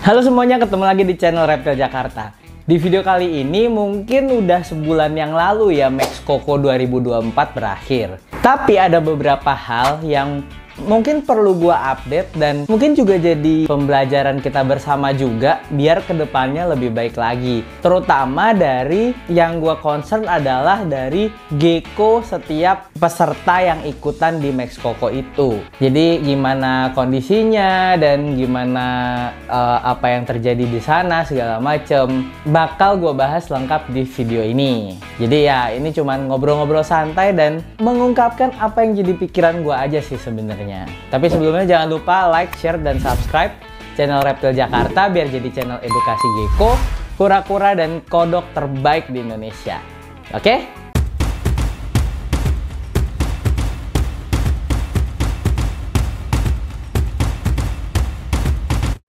Halo semuanya, ketemu lagi di channel Reptil Jakarta. Di video kali ini mungkin udah sebulan yang lalu ya Max Koko 2024 berakhir. Tapi ada beberapa hal yang mungkin perlu gua update dan mungkin juga jadi pembelajaran kita bersama juga biar kedepannya lebih baik lagi. Terutama dari yang gua concern adalah dari gecko setiap peserta yang ikutan di Max Koko itu. Jadi gimana kondisinya dan gimana apa yang terjadi di sana segala macem bakal gua bahas lengkap di video ini. Jadi ya ini cuman ngobrol-ngobrol santai dan mengungkapkan apa yang jadi pikiran gua aja sih sebenarnya. Tapi sebelumnya jangan lupa like, share, dan subscribe channel Reptil Jakarta biar jadi channel edukasi gecko, kura-kura, dan kodok terbaik di Indonesia. Oke?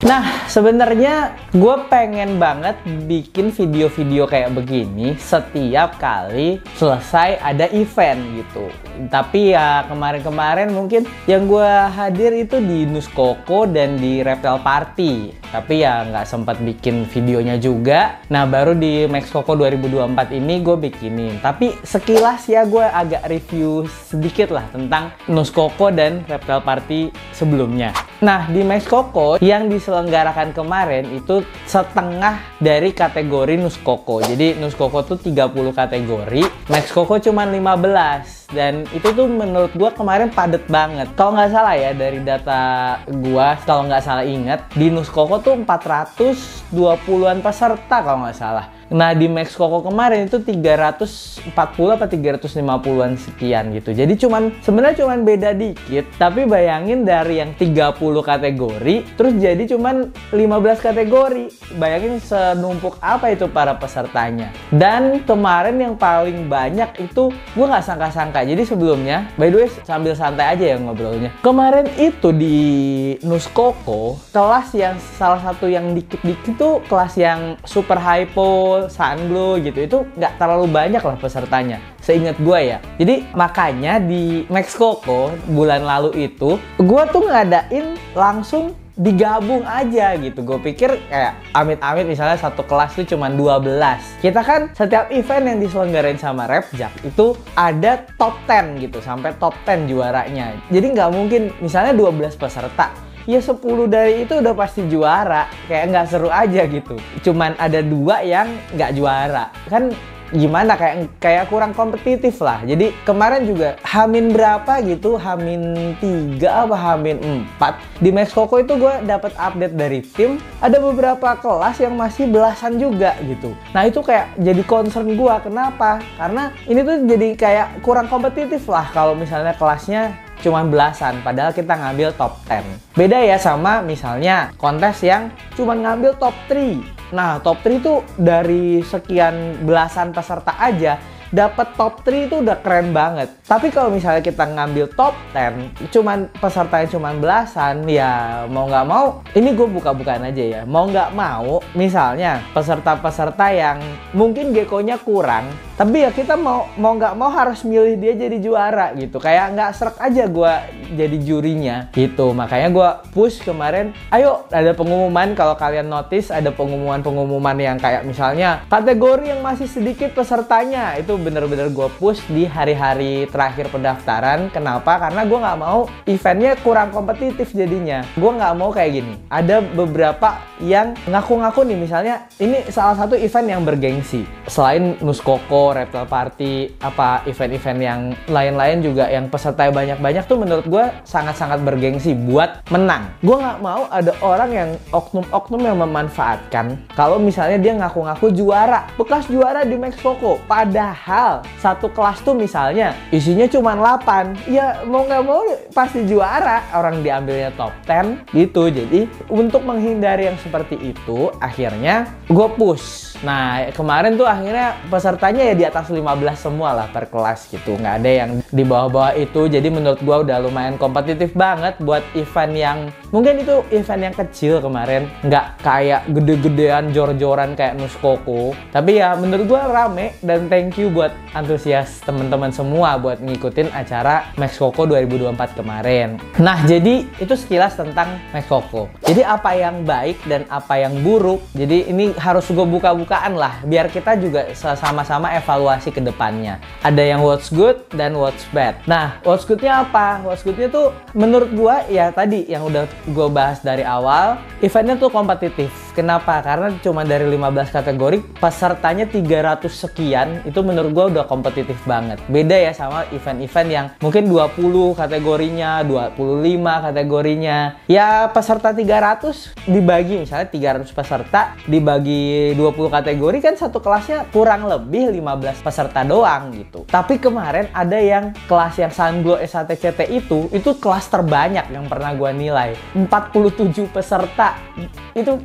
Nah, sebenarnya gue pengen banget bikin video-video kayak begini setiap kali selesai ada event gitu. Tapi ya kemarin-kemarin mungkin yang gue hadir itu di Nus Koko dan di Reptile Party. Tapi ya nggak sempat bikin videonya juga. Nah, baru di Max Koko 2024 ini gue bikinin. Tapi sekilas ya gue agak review sedikit lah tentang Nus Koko dan Reptile Party sebelumnya. Nah, di Max Koko yang diselenggarakan kemarin itu setengah dari kategori Nus Koko. Jadi Nus Koko tuh 30 kategori, Max Koko cuma 15. Dan itu tuh menurut gua kemarin padet banget. Kalau nggak salah ya dari data gua, kalau nggak salah ingat, di Nus Koko tuh 420-an peserta kalau nggak salah. Nah di Max Koko kemarin itu 340 apa 350-an sekian gitu. Jadi sebenarnya cuman beda dikit. Tapi bayangin dari yang 30 kategori terus jadi cuman 15 kategori. Bayangin senumpuk apa itu para pesertanya. Dan kemarin yang paling banyak itu gue nggak sangka-sangka. Jadi sebelumnya, by the way sambil santai aja ya ngobrolnya. Kemarin itu di Nus Koko kelas yang salah satu yang dikit-dikit tuh kelas yang super hypo, Sunblow gitu, itu nggak terlalu banyak lah pesertanya seingat gue ya. Jadi makanya di Max Koko bulan lalu itu gue tuh ngadain langsung digabung aja gitu. Gue pikir kayak amit-amit misalnya satu kelas tuh cuma 12. Kita kan setiap event yang diselenggarain sama Repjak itu ada top 10 gitu, sampai top 10 juaranya. Jadi nggak mungkin misalnya 12 peserta ya 10 dari itu udah pasti juara. Kayak nggak seru aja gitu. Cuman ada 2 yang nggak juara. Kan gimana, kayak kurang kompetitif lah. Jadi kemarin juga Hamin berapa gitu, Hamin 3 apa Hamin 4 di Max Koko itu gue dapat update dari tim, ada beberapa kelas yang masih belasan juga gitu. Nah itu kayak jadi concern gue. Kenapa? Karena ini tuh jadi kayak kurang kompetitif lah kalau misalnya kelasnya cuma belasan, padahal kita ngambil top 10. Beda ya sama misalnya kontes yang cuma ngambil top 3. Nah, top 3 itu dari sekian belasan peserta aja dapat top 3 itu udah keren banget. Tapi kalau misalnya kita ngambil top 10, cuman pesertanya cuman belasan, ya mau nggak mau, ini gue buka-bukaan aja ya. Mau nggak mau, misalnya peserta-peserta yang mungkin geckonya kurang, tapi ya kita mau nggak mau harus milih dia jadi juara gitu. Kayak nggak srek aja gue jadi jurinya gitu. Makanya gue push kemarin, ayo ada pengumuman, kalau kalian notice ada pengumuman yang kayak misalnya kategori yang masih sedikit pesertanya, itu bener-bener gue push di hari-hari terakhir pendaftaran. Kenapa? Karena gue nggak mau eventnya kurang kompetitif jadinya. Gue nggak mau kayak gini. Ada beberapa yang ngaku-ngaku nih, misalnya ini salah satu event yang bergengsi. Selain Nus Koko, Reptile Party, apa event-event yang lain-lain juga yang peserta banyak-banyak tuh menurut gue sangat-sangat bergengsi buat menang. Gue nggak mau ada orang yang oknum-oknum yang memanfaatkan kalau misalnya dia ngaku-ngaku juara, bekas juara di Max Koko, padahal satu kelas tuh misalnya isinya cuma 8, ya mau nggak mau pasti juara, orang diambilnya top 10 gitu. Jadi untuk menghindari yang seperti itu akhirnya gue push. Nah kemarin tuh akhirnya pesertanya ya di atas 15 semua lah per kelas gitu, nggak ada yang di bawah-bawah itu. Jadi menurut gue udah lumayan kompetitif banget buat event yang Mungkin itu event yang kecil kemarin, nggak kayak gede-gedean jor-joran kayak Nuskoko. Tapi ya menurut gue rame, dan thank you buat antusias teman-teman semua buat ngikutin acara Max Koko 2024 kemarin. Nah, jadi itu sekilas tentang Max Koko. Jadi apa yang baik dan apa yang buruk, jadi ini harus gue buka-bukaan lah, biar kita juga sama-sama evaluasi ke depannya. Ada yang what's good dan what's bad. Nah, what's good-nya apa? What's good-nya tuh menurut gue ya tadi yang udah gue bahas dari awal, eventnya tuh kompetitif. Kenapa? Karena cuma dari 15 kategori, pesertanya 300 sekian, itu menurut gue udah kompetitif banget. Beda ya sama event-event yang mungkin 20 kategorinya, 25 kategorinya. Ya peserta 300 dibagi, misalnya 300 peserta dibagi 20 kategori, kan satu kelasnya kurang lebih 15 peserta doang gitu. Tapi kemarin ada yang kelas yang Sanglo SATCT itu kelas terbanyak yang pernah gue nilai. 47 peserta. Itu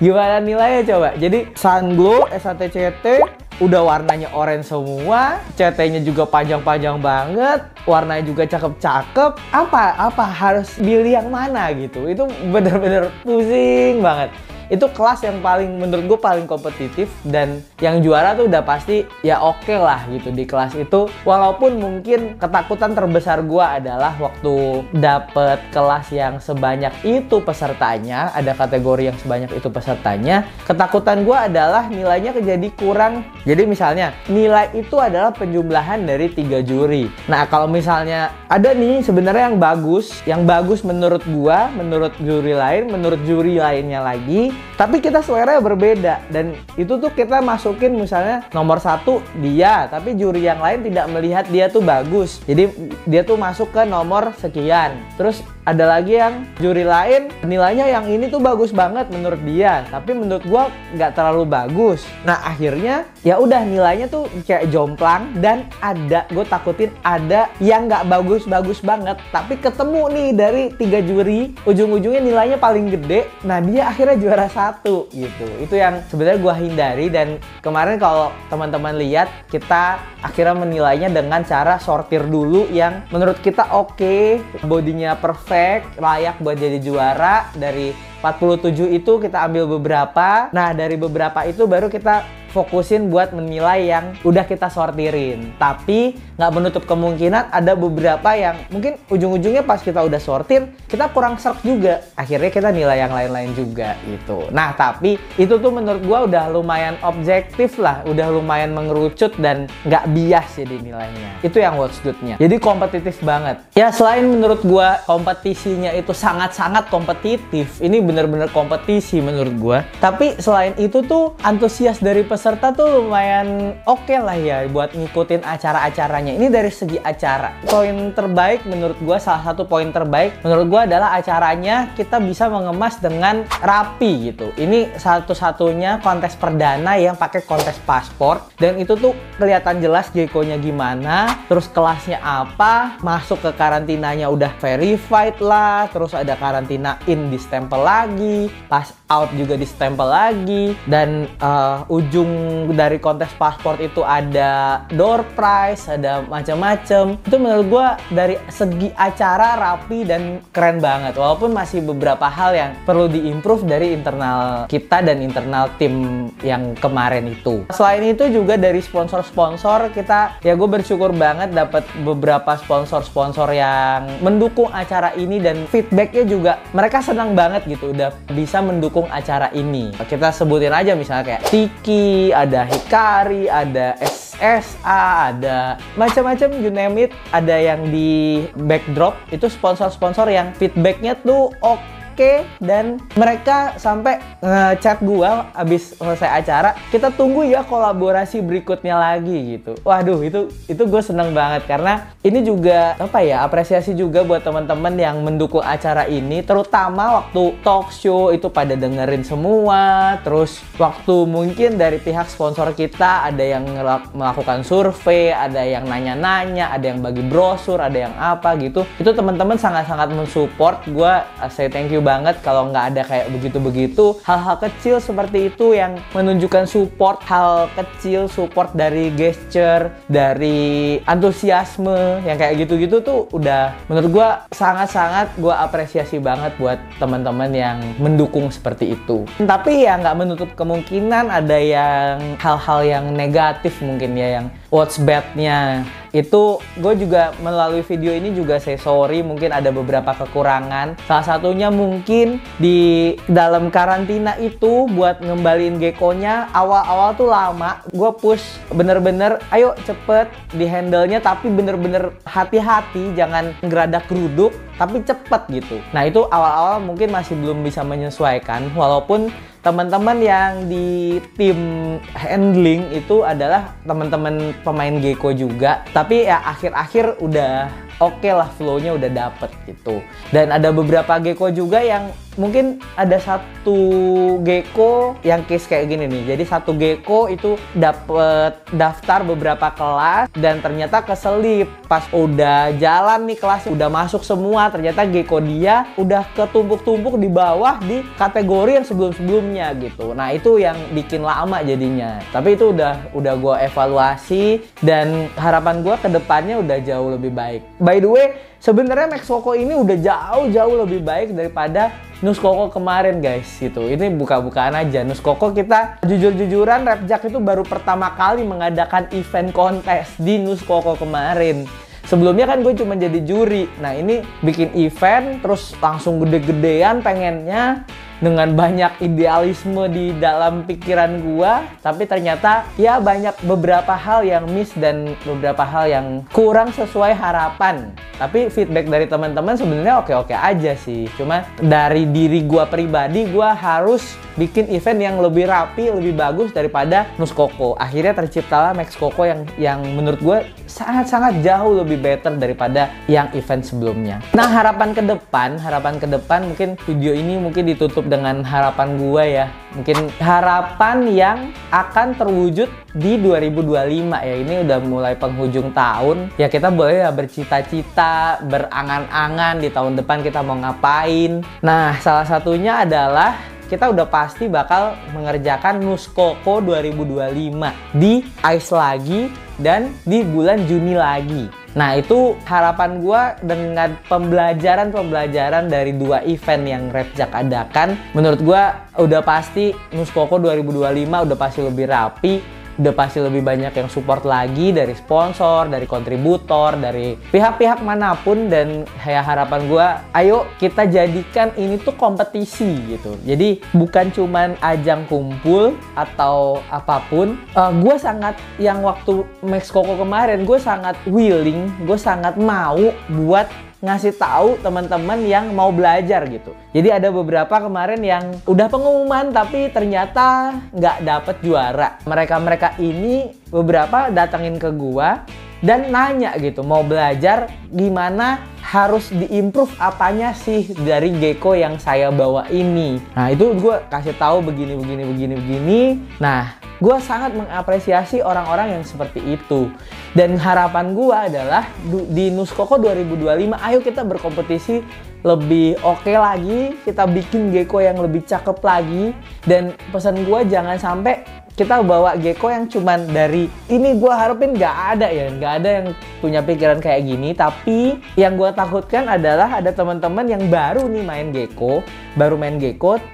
gimana nilainya coba? Jadi Sanglo SATCT udah warnanya orange semua, CT-nya juga panjang-panjang banget, warnanya juga cakep-cakep. Apa harus pilih yang mana gitu? Itu bener-bener pusing banget. Itu kelas yang paling menurut gue paling kompetitif, dan yang juara tuh udah pasti ya oke lah gitu di kelas itu. Walaupun mungkin ketakutan terbesar gue adalah waktu dapet kelas yang sebanyak itu pesertanya, ada kategori yang sebanyak itu pesertanya, ketakutan gue adalah nilainya jadi kurang. Jadi misalnya nilai itu adalah penjumlahan dari 3 juri. Nah, kalau misalnya ada nih sebenarnya yang bagus menurut gue, menurut juri lain, menurut juri lainnya lagi, tapi kita selera berbeda, dan itu tuh kita masukin misalnya nomor 1 dia, tapi juri yang lain tidak melihat dia tuh bagus, jadi dia tuh masuk ke nomor sekian. Terus ada lagi yang juri lain nilainya yang ini tuh bagus banget menurut dia, tapi menurut gua nggak terlalu bagus. Nah, akhirnya ya udah nilainya tuh kayak jomplang, dan gue takutin ada yang nggak bagus-bagus banget, tapi ketemu nih dari 3 juri, ujung-ujungnya nilainya paling gede. Nah, dia akhirnya juara 1 gitu. Itu yang sebenarnya gue hindari, dan kemarin kalau teman-teman lihat, kita akhirnya menilainya dengan cara sortir dulu yang menurut kita oke, bodinya perfect, layak buat jadi juara. Dari 47 itu kita ambil beberapa. Nah, dari beberapa itu baru kita fokusin buat menilai yang udah kita sortirin. Tapi nggak menutup kemungkinan ada beberapa yang mungkin ujung-ujungnya pas kita udah sortir, kita kurang serk juga. Akhirnya kita nilai yang lain-lain juga gitu. Nah, tapi itu tuh menurut gua udah lumayan objektif lah, udah lumayan mengerucut dan nggak bias jadi nilainya. Itu yang what's good-nya. Jadi kompetitif banget. Ya, selain menurut gua kompetisinya itu sangat-sangat kompetitif, ini bener-bener kompetisi menurut gua. Tapi selain itu tuh antusias dari peserta tuh lumayan oke lah ya buat ngikutin acara-acaranya. Ini dari segi acara. Poin terbaik menurut gua, salah satu poin terbaik menurut gua adalah acaranya kita bisa mengemas dengan rapi gitu. Ini satu-satunya kontes perdana yang pakai kontes paspor, dan itu tuh kelihatan jelas Geiko-nya gimana, terus kelasnya apa, masuk ke karantinanya udah verified lah, terus ada karantina in di stempel lagi, pas out juga di stempel lagi, dan ujung dari kontes paspor itu ada door prize, ada macam-macam. Itu menurut gue dari segi acara rapi dan keren banget, walaupun masih beberapa hal yang perlu diimprove dari internal kita dan internal tim yang kemarin itu. Selain itu juga dari sponsor-sponsor kita, ya gue bersyukur banget dapat beberapa sponsor-sponsor yang mendukung acara ini, dan feedbacknya juga mereka senang banget gitu udah bisa mendukung acara ini. Kita sebutin aja misalnya kayak Tiki, ada Hikari, ada SSA, ada macam-macam, you name it. Ada yang di backdrop, itu sponsor-sponsor yang feedbacknya tuh oke, dan mereka sampai ngechat gua abis selesai acara, kita tunggu ya kolaborasi berikutnya lagi gitu. Waduh, itu gue seneng banget, karena ini juga apa ya, apresiasi juga buat teman-teman yang mendukung acara ini, terutama waktu talk show itu pada dengerin semua. Terus waktu mungkin dari pihak sponsor kita ada yang melakukan survei, ada yang nanya-nanya, ada yang bagi brosur, ada yang apa gitu. Itu teman-teman sangat-sangat mensupport. Gue say thank you banget kalau nggak ada kayak begitu-begitu. Hal-hal kecil seperti itu yang menunjukkan support, hal kecil support dari gesture, dari antusiasme yang kayak gitu-gitu tuh udah menurut gue sangat-sangat gue apresiasi banget buat teman-teman yang mendukung seperti itu. Tapi ya nggak menutup kemungkinan ada yang hal-hal yang negatif mungkin ya, yang what's bad-nya. Itu gue juga melalui video ini juga say sorry, mungkin ada beberapa kekurangan. Salah satunya mungkin di dalam karantina itu buat ngembaliin gekonya awal-awal tuh lama. Gue push bener-bener ayo cepet di handle-nya, tapi bener-bener hati-hati, jangan ngeradak geruduk tapi cepet gitu. Nah itu awal-awal mungkin masih belum bisa menyesuaikan, walaupun teman-teman yang di tim handling itu adalah teman-teman pemain Gecko juga, tapi ya akhir-akhir udah oke lah, flow-nya udah dapet gitu. Dan ada beberapa Gecko juga yang mungkin ada satu Gecko yang case kayak gini nih. Jadi satu Gecko itu dapet daftar beberapa kelas dan ternyata keselip. Pas udah jalan nih kelas, udah masuk semua, ternyata Gecko dia udah ketumpuk-tumpuk di bawah di kategori yang sebelum-sebelumnya gitu. Nah itu yang bikin lama jadinya. Tapi itu udah gue evaluasi dan harapan gue ke depannya udah jauh lebih baik. By the way, sebenarnya Max Koko ini udah jauh lebih baik daripada Nus Koko kemarin guys gitu. Ini buka-bukaan aja. Nus Koko kita jujur-jujuran Rapjak itu baru pertama kali mengadakan event kontes di Nus Koko kemarin. Sebelumnya kan gue cuma jadi juri. Nah ini bikin event terus langsung gede-gedean pengennya, dengan banyak idealisme di dalam pikiran gua, tapi ternyata ya banyak beberapa hal yang miss dan beberapa hal yang kurang sesuai harapan. Tapi feedback dari teman-teman sebenarnya oke-oke aja sih. Cuma dari diri gua pribadi, gua harus bikin event yang lebih rapi, lebih bagus daripada Nus Koko. Akhirnya terciptalah Max Koko yang menurut gua sangat-sangat jauh lebih better daripada yang event sebelumnya. Nah, harapan ke depan mungkin video ini mungkin ditutup dengan harapan gue ya. Mungkin harapan yang akan terwujud di 2025 ya. Ini udah mulai penghujung tahun. Ya kita boleh ya bercita-cita, berangan-angan di tahun depan kita mau ngapain. Nah, salah satunya adalah kita udah pasti bakal mengerjakan Nus Koko 2025 di ICE lagi dan di bulan Juni lagi. Nah itu harapan gue dengan pembelajaran dari 2 event yang Rapjak adakan. Menurut gue udah pasti Nus Koko 2025 udah pasti lebih rapi, udah pasti lebih banyak yang support lagi dari sponsor, dari kontributor, dari pihak-pihak manapun. Dan kayak harapan gue, ayo kita jadikan ini tuh kompetisi gitu. Jadi bukan cuman ajang kumpul atau apapun. Gue sangat, yang waktu Max Koko kemarin, gue sangat willing, gue sangat mau buat ngasih tahu teman-teman yang mau belajar gitu. Jadi ada beberapa kemarin yang udah pengumuman tapi ternyata nggak dapet juara. Mereka ini beberapa datengin ke gua dan nanya gitu, mau belajar gimana, harus diimprove apanya sih dari Gecko yang saya bawa ini. Nah itu gue kasih tahu begini. Nah gue sangat mengapresiasi orang-orang yang seperti itu. Dan harapan gue adalah di Nus Koko 2025, ayo kita berkompetisi lebih oke lagi, kita bikin Gecko yang lebih cakep lagi. Dan pesan gue jangan sampai kita bawa Gecko yang cuman dari ini. Gue harapin nggak ada yang punya pikiran kayak gini. Tapi yang gue takutkan adalah ada teman-teman yang baru nih main Gecko,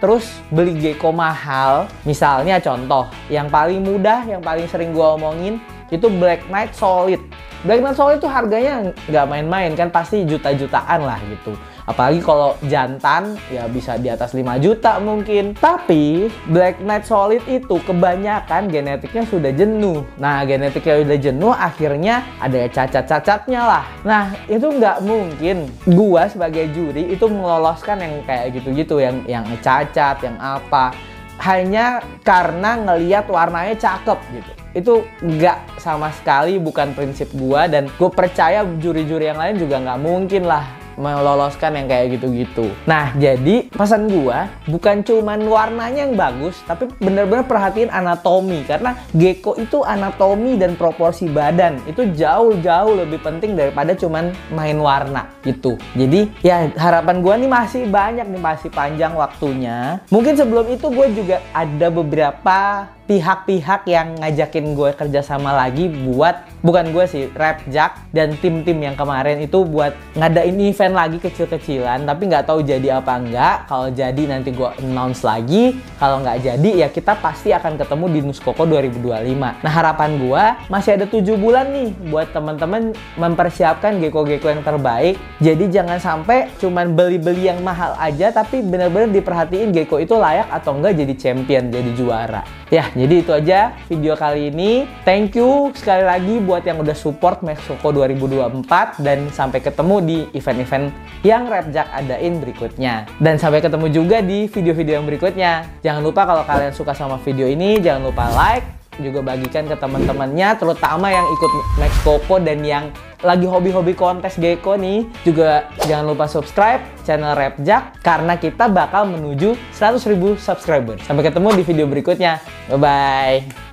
terus beli Gecko mahal. Misalnya contoh, yang paling mudah, yang paling sering gue omongin itu Black Knight Solid. Black Knight Solid itu harganya nggak main-main kan, pasti juta-jutaan lah gitu. Apalagi kalau jantan ya bisa di atas 5 juta mungkin. Tapi Black Knight Solid itu kebanyakan genetiknya sudah jenuh. Nah genetiknya udah jenuh, akhirnya ada cacat-cacatnya lah. Nah itu nggak mungkin gua sebagai juri itu meloloskan yang kayak gitu-gitu, yang cacat, yang apa, hanya karena ngelihat warnanya cakep gitu. Itu nggak sama sekali bukan prinsip gua, dan gue percaya juri-juri yang lain juga nggak mungkin lah meloloskan yang kayak gitu-gitu. Nah, jadi pesan gua bukan cuman warnanya yang bagus, tapi bener-bener perhatiin anatomi, karena gecko itu anatomi dan proporsi badan itu jauh-jauh lebih penting daripada cuman main warna gitu. Jadi ya harapan gua nih masih banyak nih, masih panjang waktunya. Mungkin sebelum itu gue juga ada beberapa pihak-pihak yang ngajakin gue kerjasama lagi buat, bukan gue sih, Rapjack dan tim-tim yang kemarin itu buat ngadain event lagi kecil-kecilan, tapi nggak tahu jadi apa enggak. Kalau jadi nanti gue announce lagi, kalau nggak jadi ya kita pasti akan ketemu di Nuskoko 2025. Nah, harapan gue masih ada 7 bulan nih buat teman-teman mempersiapkan gecko-gecko yang terbaik. Jadi jangan sampai cuman beli-beli yang mahal aja, tapi benar-benar diperhatiin gecko itu layak atau enggak jadi champion, jadi juara. Ya, jadi itu aja video kali ini. Thank you sekali lagi buat yang udah support Nuskoko 2024, dan sampai ketemu di event-event yang Rapjack adain berikutnya. Dan sampai ketemu juga di video-video yang berikutnya. Jangan lupa kalau kalian suka sama video ini, jangan lupa like, juga bagikan ke teman-temannya, terutama yang ikut Nuskoko dan yang lagi hobi-hobi kontes gecko nih. Juga jangan lupa subscribe channel Rapjack, karena kita bakal menuju 100.000 subscriber. Sampai ketemu di video berikutnya. Bye-bye.